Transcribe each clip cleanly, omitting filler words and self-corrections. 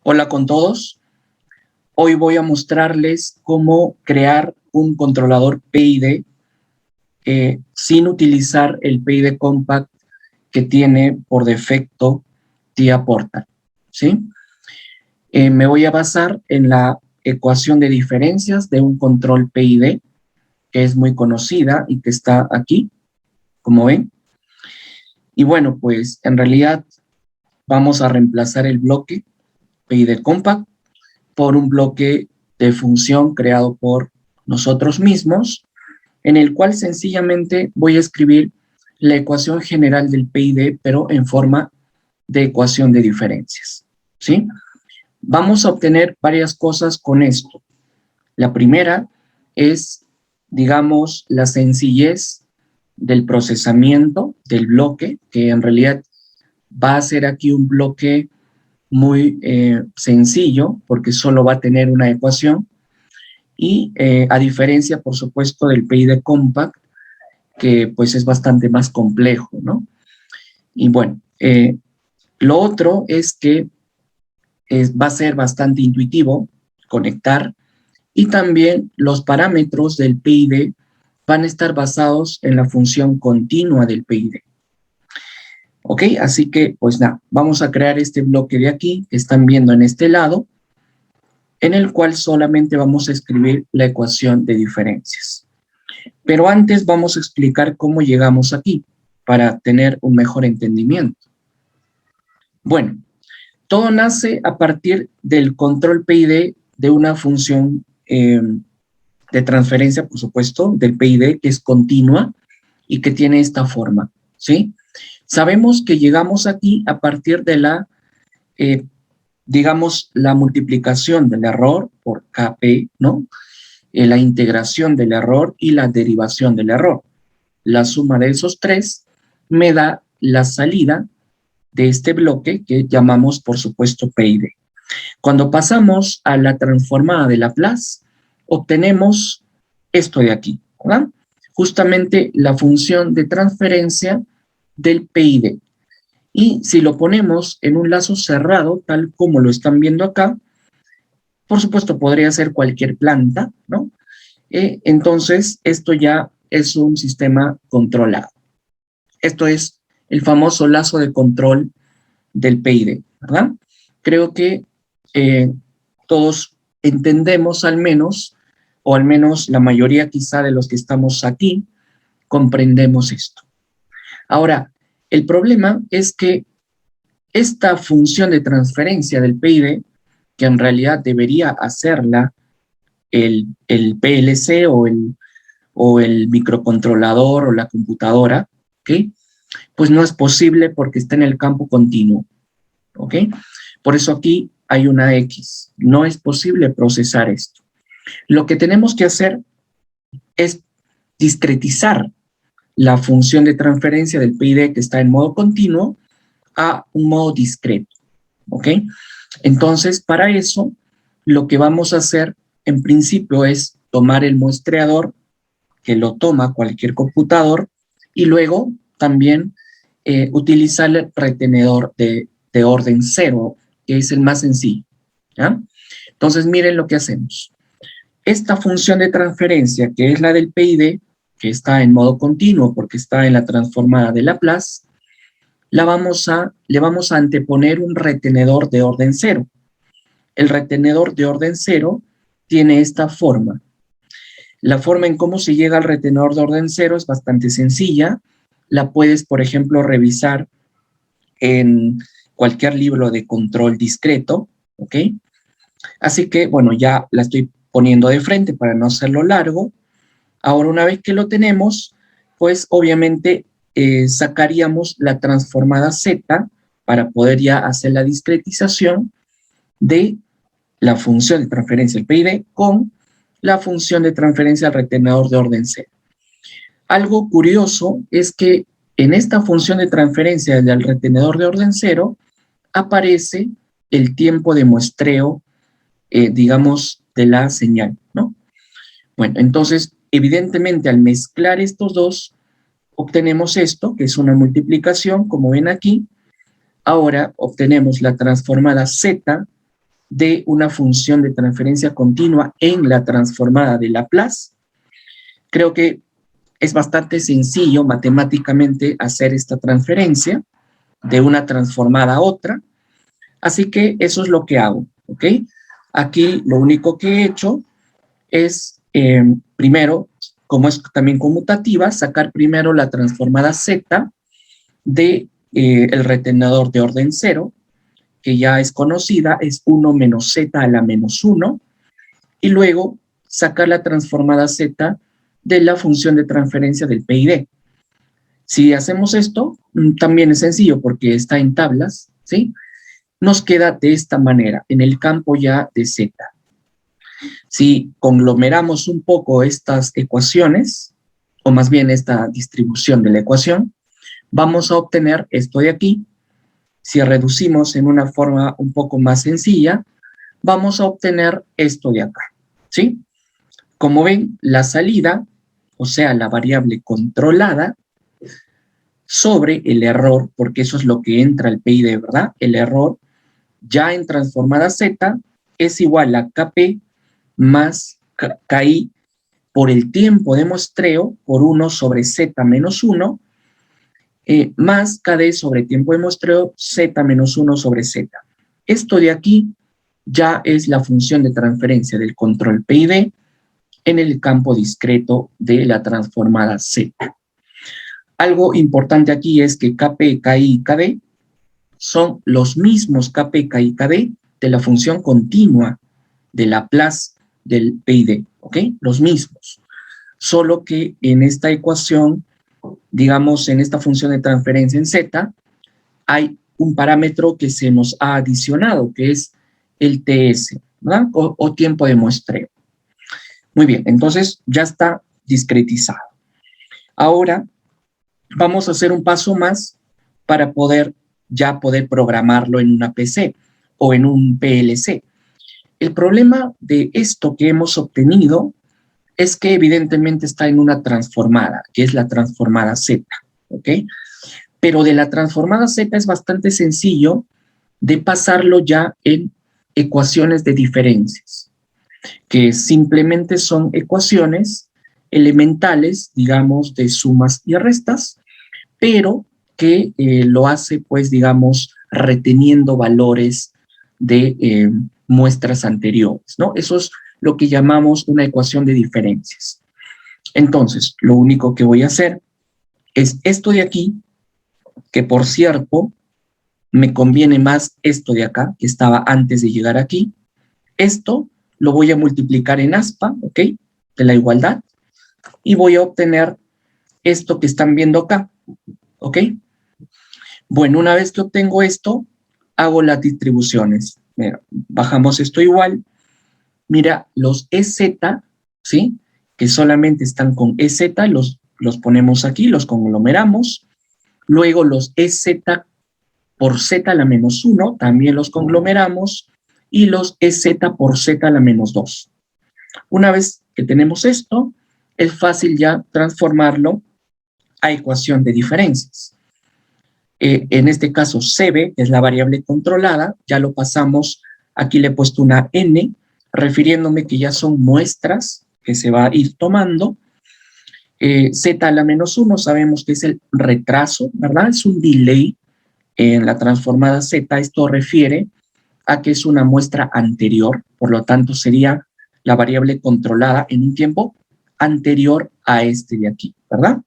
Hola con todos. Hoy voy a mostrarles cómo crear un controlador PID sin utilizar el PID Compact que tiene por defecto TIA Portal, ¿sí? Me voy a basar en la ecuación de diferencias de un control PID que es muy conocida y que está aquí, como ven. Y bueno, pues en realidad vamos a reemplazar el bloque PID Compact por un bloque de función creado por nosotros mismos, en el cual sencillamente voy a escribir la ecuación general del PID, pero en forma de ecuación de diferencias, ¿sí? Vamos a obtener varias cosas con esto. La primera es, digamos, la sencillez del procesamiento del bloque, que en realidad va a ser aquí un bloque muy sencillo, porque solo va a tener una ecuación, y a diferencia, por supuesto, del PID Compact, que pues es bastante más complejo, ¿no? Y bueno, lo otro es que va a ser bastante intuitivo conectar, y también los parámetros del PID van a estar basados en la función continua del PID. ¿Ok? Así que, pues nada, vamos a crear este bloque de aquí que están viendo en este lado, en el cual solamente vamos a escribir la ecuación de diferencias. Pero antes vamos a explicar cómo llegamos aquí, para tener un mejor entendimiento. Bueno, todo nace a partir del control PID de una función de transferencia, por supuesto, del PID, que es continua y que tiene esta forma, ¿sí? Sabemos que llegamos aquí a partir de la, digamos, la multiplicación del error por KP, ¿no? La integración del error y la derivación del error. La suma de esos tres me da la salida de este bloque que llamamos, por supuesto, PID. Cuando pasamos a la transformada de Laplace, obtenemos esto de aquí, ¿verdad? Justamente la función de transferencia del PID. Y si lo ponemos en un lazo cerrado, tal como lo están viendo acá, por supuesto podría ser cualquier planta, ¿no? Entonces, esto ya es un sistema controlado. Esto es el famoso lazo de control del PID, ¿verdad? Creo que todos entendemos al menos, o al menos la mayoría quizá de los que estamos aquí, comprendemos esto. Ahora, el problema es que esta función de transferencia del PID, que en realidad debería hacerla el PLC o el microcontrolador o la computadora, ¿ok? Pues no es posible porque está en el campo continuo, ¿ok? Por eso aquí hay una X. No es posible procesar esto. Lo que tenemos que hacer es discretizar la función de transferencia del PID que está en modo continuo a un modo discreto, ¿ok? Entonces, para eso, lo que vamos a hacer en principio es tomar el muestreador, que lo toma cualquier computador, y luego también utilizar el retenedor de orden 0, que es el más sencillo, ¿ya? Entonces, miren lo que hacemos. Esta función de transferencia, que es la del PID, que está en modo continuo porque está en la transformada de Laplace, le vamos a anteponer un retenedor de orden 0. El retenedor de orden 0 tiene esta forma. La forma en cómo se llega al retenedor de orden 0 es bastante sencilla. La puedes, por ejemplo, revisar en cualquier libro de control discreto, ¿ok? Así que, bueno, ya la estoy poniendo de frente para no hacerlo largo. Ahora, una vez que lo tenemos, pues obviamente sacaríamos la transformada Z para poder ya hacer la discretización de la función de transferencia del PID con la función de transferencia al retenedor de orden 0. Algo curioso es que en esta función de transferencia del retenedor de orden 0 aparece el tiempo de muestreo, digamos, de la señal, ¿no? Bueno, entonces, evidentemente, al mezclar estos dos, obtenemos esto, que es una multiplicación, como ven aquí. Ahora obtenemos la transformada Z de una función de transferencia continua en la transformada de Laplace. Creo que es bastante sencillo matemáticamente hacer esta transferencia de una transformada a otra. Así que eso es lo que hago, ¿ok? Aquí lo único que he hecho es, primero, como es también conmutativa, sacar primero la transformada Z de el retenedor de orden 0, que ya es conocida, es 1 menos Z a la menos 1, y luego sacar la transformada Z de la función de transferencia del PID. Si hacemos esto, también es sencillo porque está en tablas, ¿sí? Nos queda de esta manera, en el campo ya de Z. Si conglomeramos un poco estas ecuaciones, o más bien esta distribución de la ecuación, vamos a obtener esto de aquí. Si reducimos en una forma un poco más sencilla, vamos a obtener esto de acá, ¿sí? Como ven, la salida, o sea, la variable controlada, sobre el error, porque eso es lo que entra al PID, ¿verdad? El error ya en transformada Z es igual a Kp más Ki por el tiempo de muestreo por 1 sobre Z menos 1 más Kd sobre tiempo de muestreo Z menos 1 sobre Z. Esto de aquí ya es la función de transferencia del control PID en el campo discreto de la transformada Z. Algo importante aquí es que Kp, Ki y Kd son los mismos Kp, Ki y Kd de la función continua de Laplace del PID, ¿ok? Los mismos. Solo que en esta ecuación, digamos, en esta función de transferencia en Z, hay un parámetro que se nos ha adicionado, que es el TS, ¿verdad? O tiempo de muestreo. Muy bien, entonces ya está discretizado. Ahora vamos a hacer un paso más para poder programarlo en una PC o en un PLC. El problema de esto que hemos obtenido es que evidentemente está en una transformada, que es la transformada Z, ¿ok? Pero de la transformada Z es bastante sencillo de pasarlo ya en ecuaciones de diferencias, que simplemente son ecuaciones elementales, digamos, de sumas y restas, pero que lo hace, pues, digamos, reteniendo valores de muestras anteriores, ¿no? Eso es lo que llamamos una ecuación de diferencias. Entonces, lo único que voy a hacer es esto de aquí, que por cierto, me conviene más esto de acá, que estaba antes de llegar aquí. Esto lo voy a multiplicar en aspa, ¿ok? De la igualdad, y voy a obtener esto que están viendo acá, ¿ok? Bueno, una vez que obtengo esto, hago las distribuciones. Mira, bajamos esto igual. Mira, los EZ, ¿sí? Que solamente están con EZ, los ponemos aquí, los conglomeramos. Luego los EZ por Z a la menos 1, también los conglomeramos. Y los EZ por Z a la menos 2. Una vez que tenemos esto, es fácil ya transformarlo a ecuación de diferencias. En este caso, CB, que es la variable controlada, ya lo pasamos, aquí le he puesto una N, refiriéndome que ya son muestras que se va a ir tomando. Z a la menos 1 sabemos que es el retraso, ¿verdad? Es un delay en la transformada Z. Esto refiere a que es una muestra anterior, por lo tanto sería la variable controlada en un tiempo anterior a este de aquí, ¿verdad?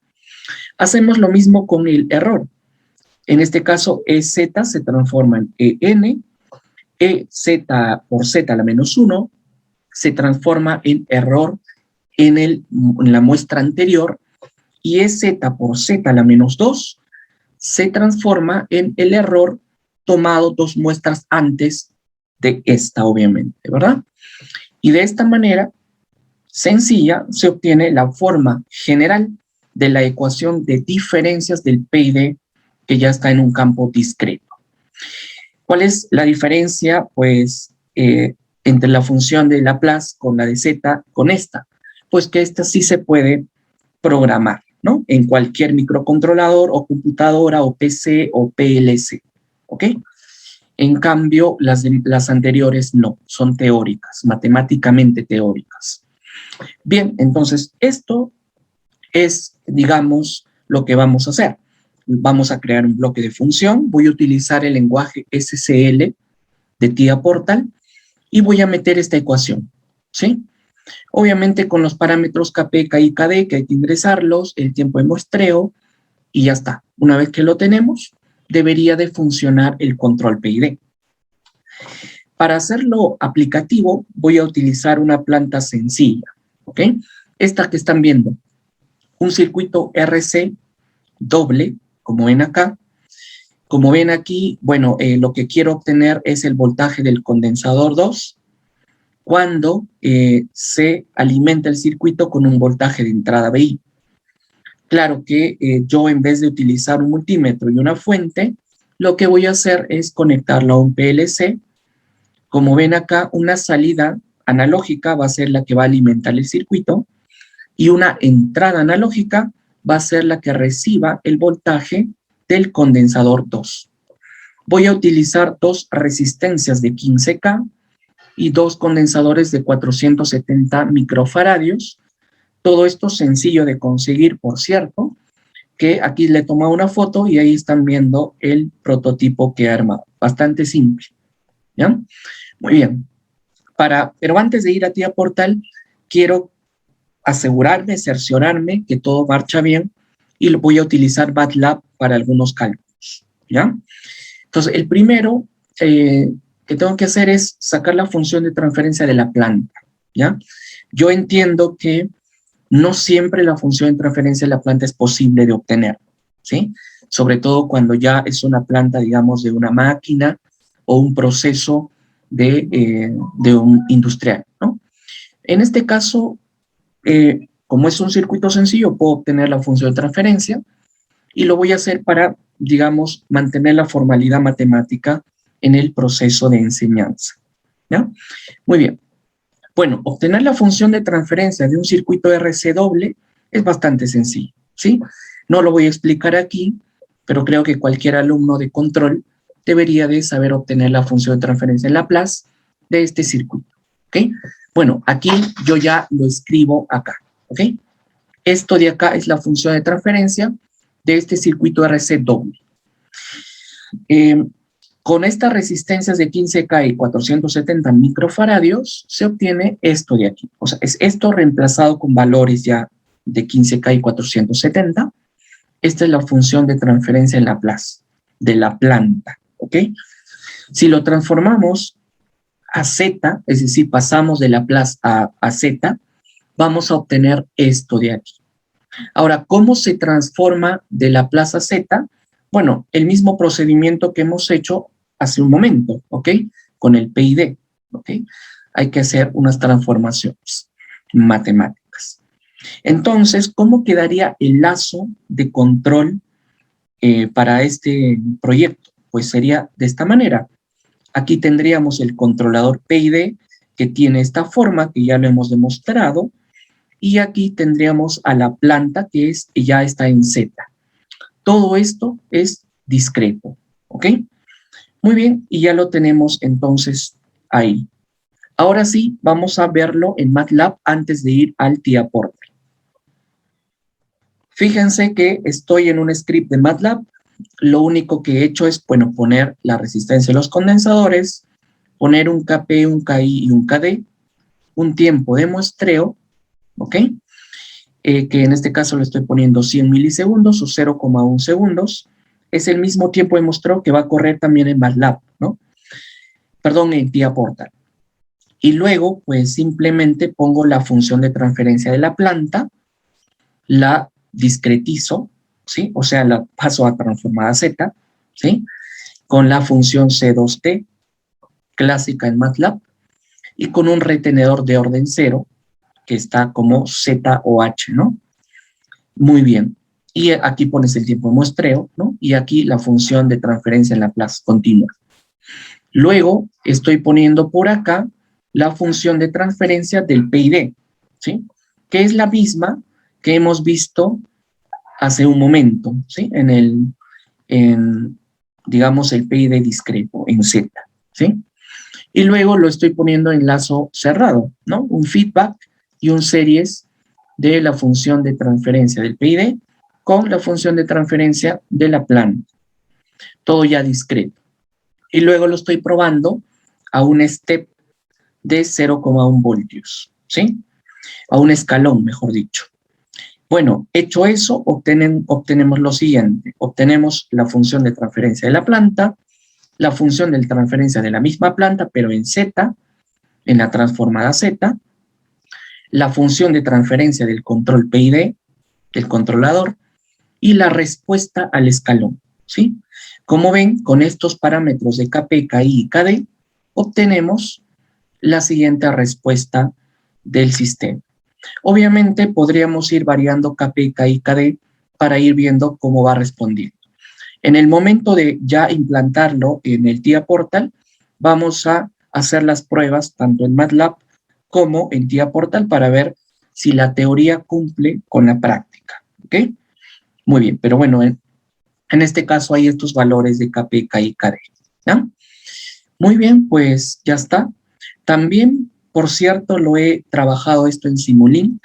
Hacemos lo mismo con el error. En este caso, EZ se transforma en EN, EZ por Z a la menos 1 se transforma en error en la muestra anterior, y EZ por Z a la menos 2 se transforma en el error tomado 2 muestras antes de esta, obviamente, ¿verdad? Y de esta manera sencilla se obtiene la forma general de la ecuación de diferencias del PID, que ya está en un campo discreto. ¿Cuál es la diferencia? Pues entre la función de Laplace con la de Z con esta, pues que esta sí se puede programar, ¿no? En cualquier microcontrolador o computadora o PC o PLC, ¿ok? En cambio, las anteriores no, son teóricas, matemáticamente teóricas. Bien, entonces esto es, digamos, lo que vamos a hacer. Vamos a crear un bloque de función, voy a utilizar el lenguaje SCL de TIA Portal y voy a meter esta ecuación, ¿sí? Obviamente con los parámetros KP, KI, KD, que hay que ingresarlos, el tiempo de muestreo, y ya está. Una vez que lo tenemos, debería de funcionar el control PID. Para hacerlo aplicativo, voy a utilizar una planta sencilla, ¿ok? Esta que están viendo, un circuito RC doble, como ven acá. Como ven aquí, bueno, lo que quiero obtener es el voltaje del condensador 2 cuando se alimenta el circuito con un voltaje de entrada BI. Claro que yo, en vez de utilizar un multímetro y una fuente, lo que voy a hacer es conectarlo a un PLC. Como ven acá, una salida analógica va a ser la que va a alimentar el circuito y una entrada analógica va a ser la que reciba el voltaje del condensador 2. Voy a utilizar dos resistencias de 15K y dos condensadores de 470 microfaradios. Todo esto sencillo de conseguir, por cierto, que aquí le he tomado una foto y ahí están viendo el prototipo que he armado. Bastante simple, ¿ya? Muy bien. Pero antes de ir a TIA Portal, quiero asegurarme, cerciorarme que todo marcha bien y voy a utilizar MATLAB para algunos cálculos, ¿ya? Entonces, el primero que tengo que hacer es sacar la función de transferencia de la planta, ¿ya? Yo entiendo que no siempre la función de transferencia de la planta es posible de obtener, ¿sí? Sobre todo cuando ya es una planta, digamos, de una máquina o un proceso de un industrial, ¿no? En este caso, como es un circuito sencillo, puedo obtener la función de transferencia y lo voy a hacer para, digamos, mantener la formalidad matemática en el proceso de enseñanza, ¿ya? Muy bien. Bueno, obtener la función de transferencia de un circuito RC doble es bastante sencillo, ¿sí? No lo voy a explicar aquí, pero creo que cualquier alumno de control debería de saber obtener la función de transferencia en Laplace de este circuito, ¿ok? Bueno, aquí yo ya lo escribo acá, ¿ok? Esto de acá es la función de transferencia de este circuito RC doble. Con estas resistencias de 15K y 470 microfaradios, se obtiene esto de aquí. O sea, es esto reemplazado con valores ya de 15K y 470. Esta es la función de transferencia en Laplace, de la planta, ¿ok? Si lo transformamos a Z, es decir, pasamos de Laplace a Z, vamos a obtener esto de aquí. Ahora, ¿cómo se transforma de Laplace a Z? Bueno, el mismo procedimiento que hemos hecho hace un momento, ¿ok? Con el PID, ¿ok? Hay que hacer unas transformaciones matemáticas. Entonces, ¿cómo quedaría el lazo de control para este proyecto? Pues sería de esta manera. Aquí tendríamos el controlador PID que tiene esta forma, que ya lo hemos demostrado, y aquí tendríamos a la planta que ya está en Z. Todo esto es discreto, ¿ok? Muy bien, y ya lo tenemos entonces ahí. Ahora sí, vamos a verlo en MATLAB antes de ir al TIA Portal. Fíjense que estoy en un script de MATLAB. Lo único que he hecho es, bueno, poner la resistencia de los condensadores, poner un KP, un KI y un KD, un tiempo de muestreo, ¿ok? Que en este caso le estoy poniendo 100 milisegundos o 0,1 segundos. Es el mismo tiempo de muestreo que va a correr también en MATLAB, ¿no? Perdón, en TIA Portal. Y luego, pues simplemente pongo la función de transferencia de la planta, la discretizo, ¿sí? O sea, la paso a transformada Z, ¿sí? Con la función C2T, clásica en MATLAB, y con un retenedor de orden 0, que está como ZOH, ¿no? Muy bien. Y aquí pones el tiempo de muestreo, ¿no? Y aquí la función de transferencia en Laplace continua. Luego estoy poniendo por acá la función de transferencia del PID, ¿sí? Que es la misma que hemos visto hace un momento, ¿sí? digamos, el PID discreto en Z, ¿sí? Y luego lo estoy poniendo en lazo cerrado, ¿no? Un feedback y un series de la función de transferencia del PID con la función de transferencia de la planta. Todo ya discreto. Y luego lo estoy probando a un step de 0,1 voltios, ¿sí? A un escalón, mejor dicho. Bueno, hecho eso, obtenemos lo siguiente. Obtenemos la función de transferencia de la planta, la función de transferencia de la misma planta, pero en Z, en la transformada Z, la función de transferencia del control PID, del controlador, y la respuesta al escalón, ¿sí? Como ven, con estos parámetros de KP, KI y KD, obtenemos la siguiente respuesta del sistema. Obviamente podríamos ir variando KP, KI, KD para ir viendo cómo va respondiendo. En el momento de ya implantarlo en el TIA Portal, vamos a hacer las pruebas tanto en MATLAB como en TIA Portal para ver si la teoría cumple con la práctica, ¿ok? Muy bien, pero bueno, en este caso hay estos valores de KP, KI, KD, ¿ya? Muy bien, pues ya está. También, por cierto, lo he trabajado esto en Simulink.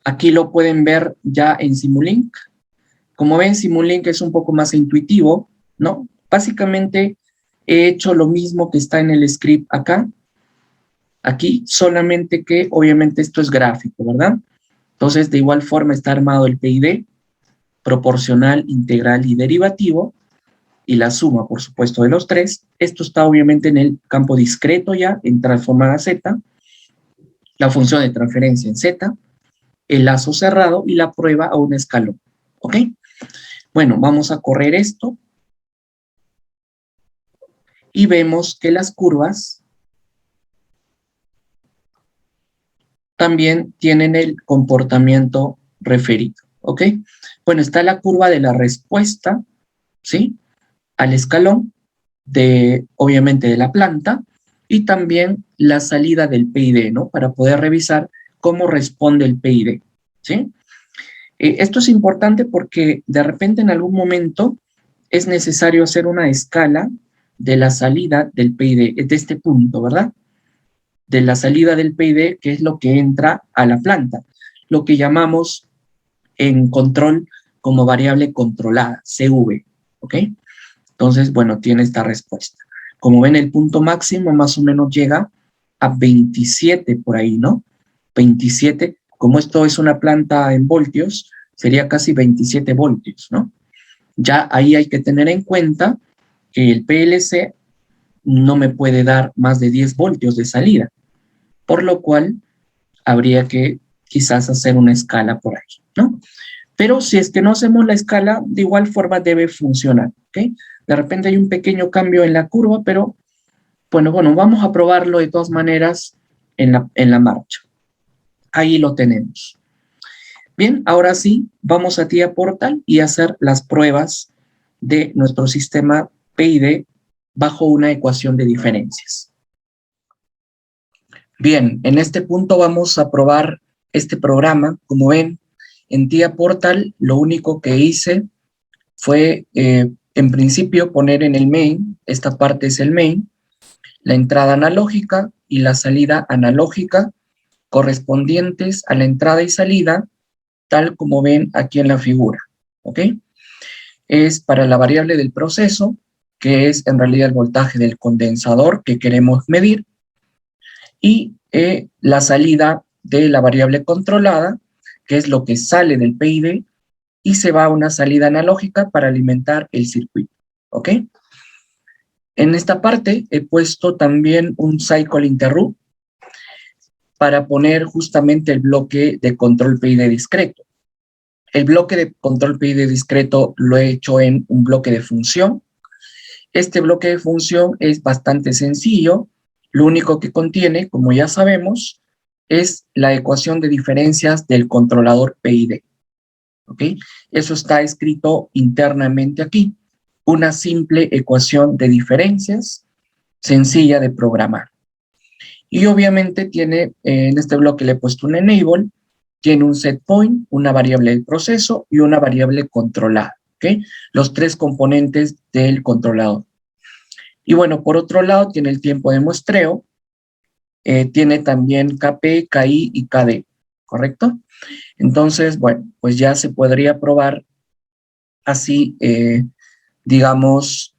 Aquí lo pueden ver ya en Simulink. Como ven, Simulink es un poco más intuitivo, ¿no? Básicamente he hecho lo mismo que está en el script acá. Aquí, solamente que obviamente esto es gráfico, ¿verdad? Entonces, de igual forma está armado el PID, proporcional, integral y derivativo, y la suma, por supuesto, de los tres. Esto está obviamente en el campo discreto ya, en transformada Z, la función de transferencia en Z, el lazo cerrado y la prueba a un escalón, ¿ok? Bueno, vamos a correr esto y vemos que las curvas también tienen el comportamiento referido, ¿ok? Bueno, está la curva de la respuesta, ¿sí? Al escalón, obviamente de la planta, y también la salida del PID, ¿no? Para poder revisar cómo responde el PID, ¿sí? Esto es importante porque de repente en algún momento es necesario hacer una escala de la salida del PID, de este punto, ¿verdad? De la salida del PID, que es lo que entra a la planta, lo que llamamos en control como variable controlada, CV, ¿ok? Entonces, bueno, tiene esta respuesta. Como ven, el punto máximo más o menos llega a 27 por ahí, ¿no? 27, como esto es una planta en voltios, sería casi 27 voltios, ¿no? Ya ahí hay que tener en cuenta que el PLC no me puede dar más de 10 voltios de salida, por lo cual habría que quizás hacer una escala por ahí, ¿no? Pero si es que no hacemos la escala, de igual forma debe funcionar, ¿ok? De repente hay un pequeño cambio en la curva, pero bueno, vamos a probarlo de todas maneras en la marcha. Ahí lo tenemos. Bien, ahora sí, vamos a TIA Portal y hacer las pruebas de nuestro sistema PID bajo una ecuación de diferencias. Bien, en este punto vamos a probar este programa. Como ven, en TIA Portal lo único que hice fue, en principio, poner en el main, esta parte es el main, la entrada analógica y la salida analógica correspondientes a la entrada y salida, tal como ven aquí en la figura, ¿ok? Es para la variable del proceso, que es en realidad el voltaje del condensador que queremos medir, y la salida de la variable controlada, que es lo que sale del PID, y se va a una salida analógica para alimentar el circuito, ¿ok? En esta parte he puesto también un cycle interrupt para poner justamente el bloque de control PID discreto. El bloque de control PID discreto lo he hecho en un bloque de función. Este bloque de función es bastante sencillo. Lo único que contiene, como ya sabemos, es la ecuación de diferencias del controlador PID. ¿Ok? Eso está escrito internamente aquí. Una simple ecuación de diferencias sencilla de programar. Y obviamente tiene, en este bloque le he puesto un enable tiene un set point, una variable del proceso y una variable controlada, ¿ok? Los tres componentes del controlador. Y bueno, por otro lado, tiene el tiempo de muestreo, tiene también KP, KI y KD, ¿correcto? Entonces, bueno, pues ya se podría probar así, digamos,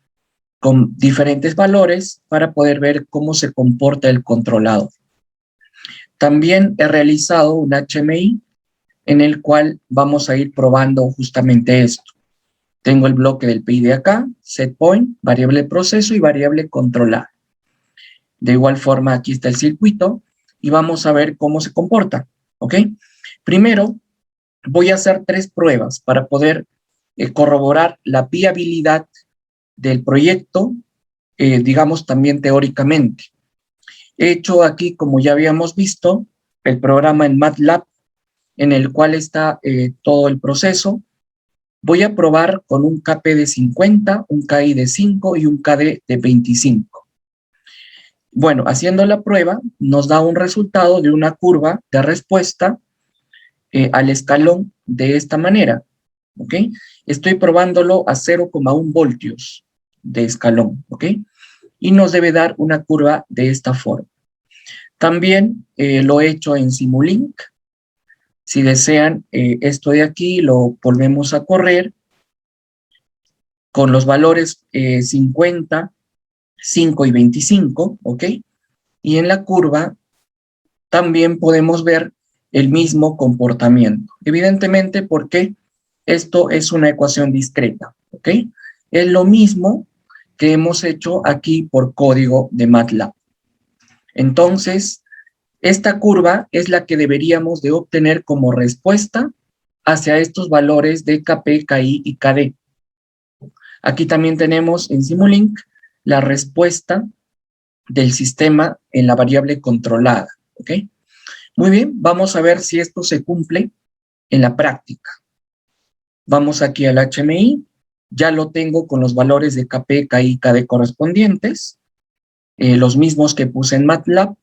con diferentes valores para poder ver cómo se comporta el controlador. También he realizado un HMI en el cual vamos a ir probando justamente esto. Tengo el bloque del PID acá, set point, variable proceso y variable controlada. De igual forma, aquí está el circuito y vamos a ver cómo se comporta, ¿ok? Primero, voy a hacer 3 pruebas para poder corroborar la viabilidad del proyecto, digamos también teóricamente. He hecho aquí, como ya habíamos visto, el programa en MATLAB, en el cual está todo el proceso. Voy a probar con un KP de 50, un KI de 5 y un KD de 25. Bueno, haciendo la prueba, nos da un resultado de una curva de respuesta al escalón de esta manera, ¿ok? Estoy probándolo a 0,1 voltios de escalón, ¿ok? Y nos debe dar una curva de esta forma. También lo he hecho en Simulink. Si desean, esto de aquí lo volvemos a correr con los valores 50, 5 y 25, ¿ok? Y en la curva también podemos ver el mismo comportamiento. Evidentemente, porque esto es una ecuación discreta, ¿ok? Es lo mismo que hemos hecho aquí por código de MATLAB. Entonces, esta curva es la que deberíamos de obtener como respuesta hacia estos valores de KP, KI y KD. Aquí también tenemos en Simulink la respuesta del sistema en la variable controlada, ¿ok? Muy bien, vamos a ver si esto se cumple en la práctica. Vamos aquí al HMI, ya lo tengo con los valores de KP, KI y KD correspondientes, los mismos que puse en MATLAB.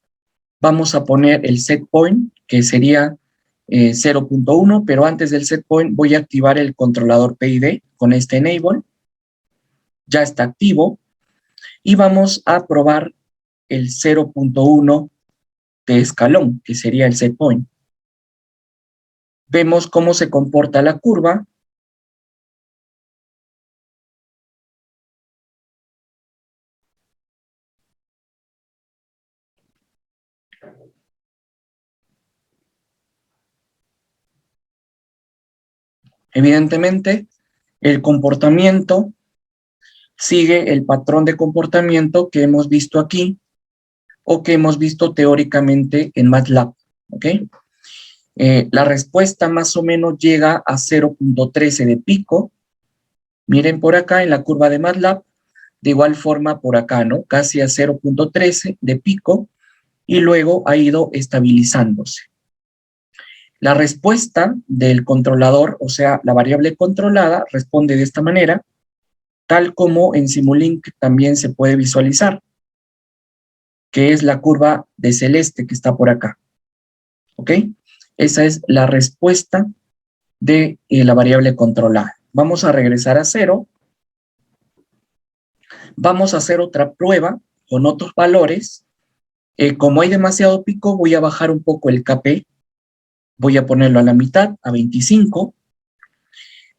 Vamos a poner el set point, que sería 0.1, pero antes del set point voy a activar el controlador PID con este enable. Ya está activo. Y vamos a probar el 0.1 de escalón, que sería el set point. Vemos cómo se comporta la curva. Evidentemente, el comportamiento sigue el patrón de comportamiento que hemos visto aquí o que hemos visto teóricamente en MATLAB, ¿ok? La respuesta más o menos llega a 0.13 de pico. Miren por acá en la curva de MATLAB, de igual forma por acá, ¿no? Casi a 0.13 de pico y luego ha ido estabilizándose. La respuesta del controlador, o sea, la variable controlada, responde de esta manera, tal como en Simulink también se puede visualizar, que es la curva de celeste que está por acá. ¿Ok? Esa es la respuesta de la variable controlada. Vamos a regresar a 0. Vamos a hacer otra prueba con otros valores. Como hay demasiado pico, voy a bajar un poco el KP. Voy a ponerlo a la mitad, a 25.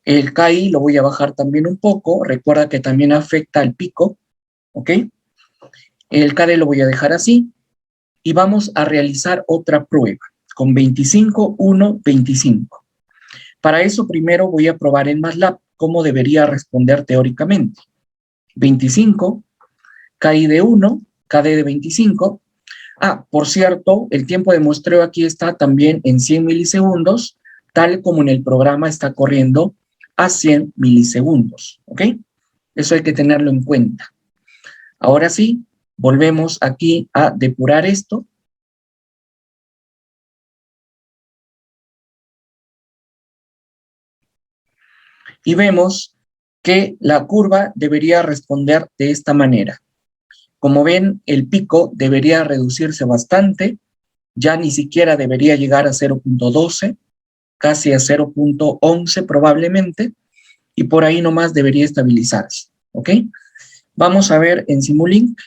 El KI lo voy a bajar también un poco. Recuerda que también afecta al pico. ¿Ok? El KD lo voy a dejar así. Y vamos a realizar otra prueba con 25, 1, 25. Para eso primero voy a probar en MATLAB cómo debería responder teóricamente. 25, KI de 1, KD de 25. Ah, por cierto, el tiempo de muestreo aquí está también en 100 milisegundos, tal como en el programa está corriendo a 100 milisegundos, ¿ok? Eso hay que tenerlo en cuenta. Ahora sí, volvemos aquí a depurar esto. Y vemos que la curva debería responder de esta manera. Como ven, el pico debería reducirse bastante, ya ni siquiera debería llegar a 0.12, casi a 0.11 probablemente, y por ahí nomás debería estabilizarse, ¿ok? Vamos a ver en Simulink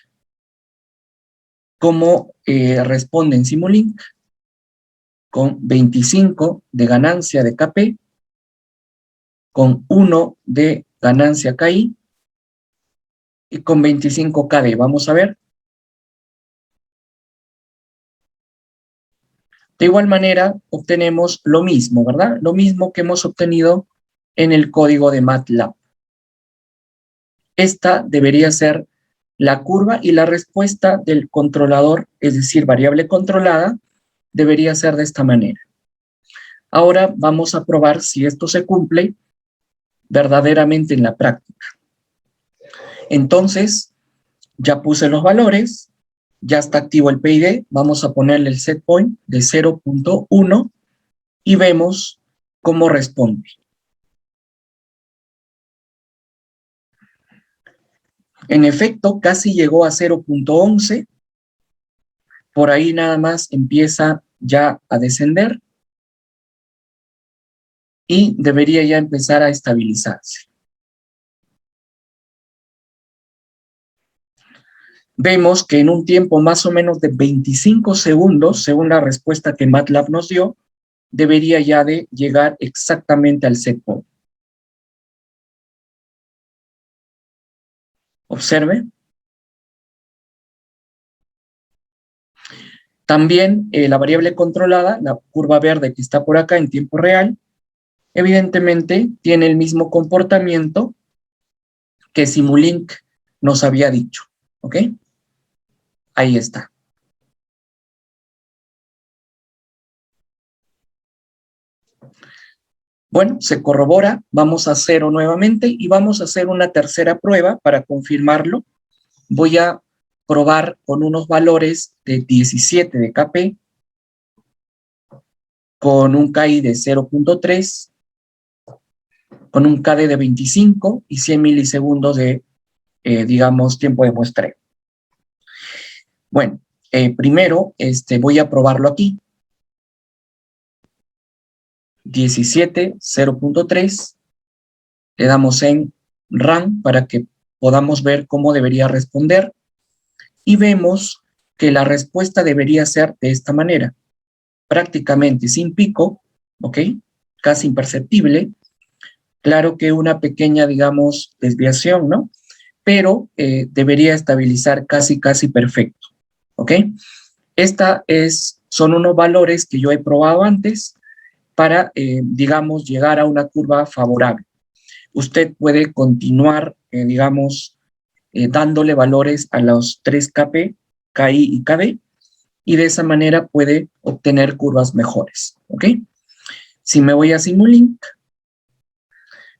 cómo responde en Simulink con 25 de ganancia de KP, con 1 de ganancia KI y con 25 KD. Vamos a ver. De igual manera, obtenemos lo mismo, ¿verdad? Lo mismo que hemos obtenido en el código de MATLAB. Esta debería ser la curva y la respuesta del controlador, es decir, variable controlada, debería ser de esta manera. Ahora vamos a probar si esto se cumple verdaderamente en la práctica. Entonces, ya puse los valores, ya está activo el PID, vamos a ponerle el set point de 0.1 y vemos cómo responde. En efecto, casi llegó a 0.11, por ahí nada más empieza ya a descender y debería ya empezar a estabilizarse. Vemos que en un tiempo más o menos de 25 segundos, según la respuesta que MATLAB nos dio, debería ya de llegar exactamente al set point. Observe. También la variable controlada, la curva verde que está por acá en tiempo real, evidentemente tiene el mismo comportamiento que Simulink nos había dicho, ¿ok? Ahí está. Bueno, se corrobora, vamos a cero nuevamente y vamos a hacer una tercera prueba para confirmarlo. Voy a probar con unos valores de 17 de KP, con un KI de 0.3, con un KD de 25 y 100 milisegundos de, digamos, tiempo de muestreo. Bueno, primero voy a probarlo aquí. 17, 0.3, le damos en Run para que podamos ver cómo debería responder y vemos que la respuesta debería ser de esta manera, prácticamente sin pico, ¿ok? Casi imperceptible, claro que una pequeña, digamos, desviación, ¿no? Pero debería estabilizar casi perfecto, ¿ok? Son unos valores que yo he probado antes para, digamos, llegar a una curva favorable. Usted puede continuar, digamos, dándole valores a los 3 KP, KI y KD, y de esa manera puede obtener curvas mejores, ¿ok? Si me voy a Simulink,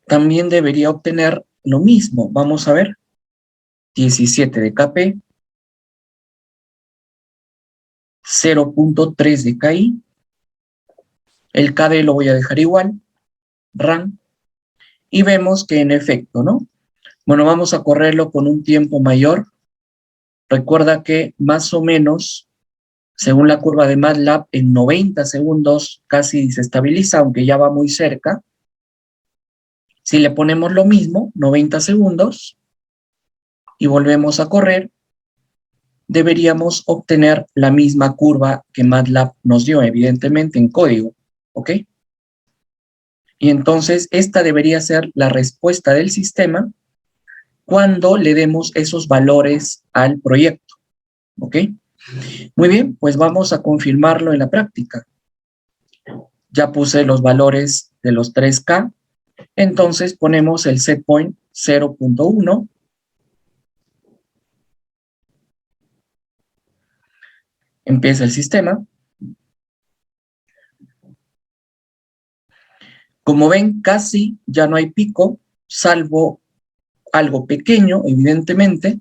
también debería obtener lo mismo. Vamos a ver, 17 de KP, 0.3 de KI, el KD lo voy a dejar igual, Run, y vemos que en efecto, ¿no? Bueno, vamos a correrlo con un tiempo mayor. Recuerda que más o menos, según la curva de MATLAB, en 90 segundos casi se estabiliza, aunque ya va muy cerca. Si le ponemos lo mismo, 90 segundos, y volvemos a correr, deberíamos obtener la misma curva que MATLAB nos dio, evidentemente en código, ¿ok? Y entonces esta debería ser la respuesta del sistema cuando le demos esos valores al proyecto, ¿ok? Muy bien, pues vamos a confirmarlo en la práctica. Ya puse los valores de los 3K, entonces ponemos el set point 0.1. Empieza el sistema. Como ven, casi ya no hay pico, salvo algo pequeño, evidentemente.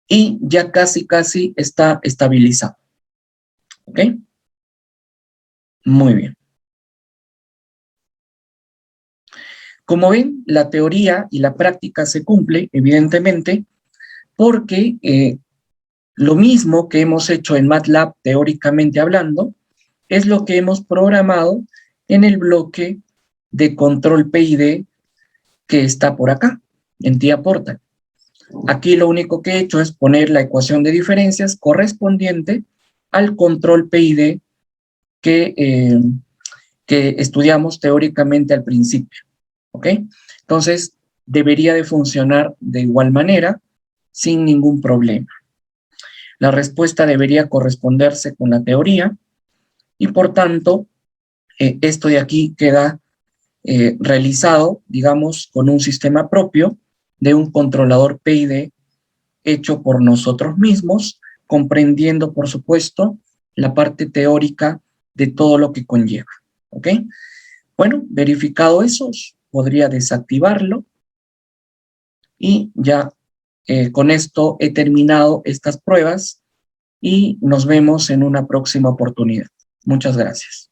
Y ya casi está estabilizado. ¿Ok? Muy bien. Como ven, la teoría y la práctica se cumple, evidentemente, porque Lo mismo que hemos hecho en MATLAB teóricamente hablando, es lo que hemos programado en el bloque de control PID que está por acá, en TIA Portal. Aquí lo único que he hecho es poner la ecuación de diferencias correspondiente al control PID que estudiamos teóricamente al principio, ¿ok? Entonces, debería de funcionar de igual manera, sin ningún problema. La respuesta debería corresponderse con la teoría y, por tanto, esto de aquí queda realizado, digamos, con un sistema propio de un controlador PID hecho por nosotros mismos, comprendiendo, por supuesto, la parte teórica de todo lo que conlleva, ¿ok? Bueno, verificado eso, podría desactivarlo y ya con esto he terminado estas pruebas y nos vemos en una próxima oportunidad. Muchas gracias.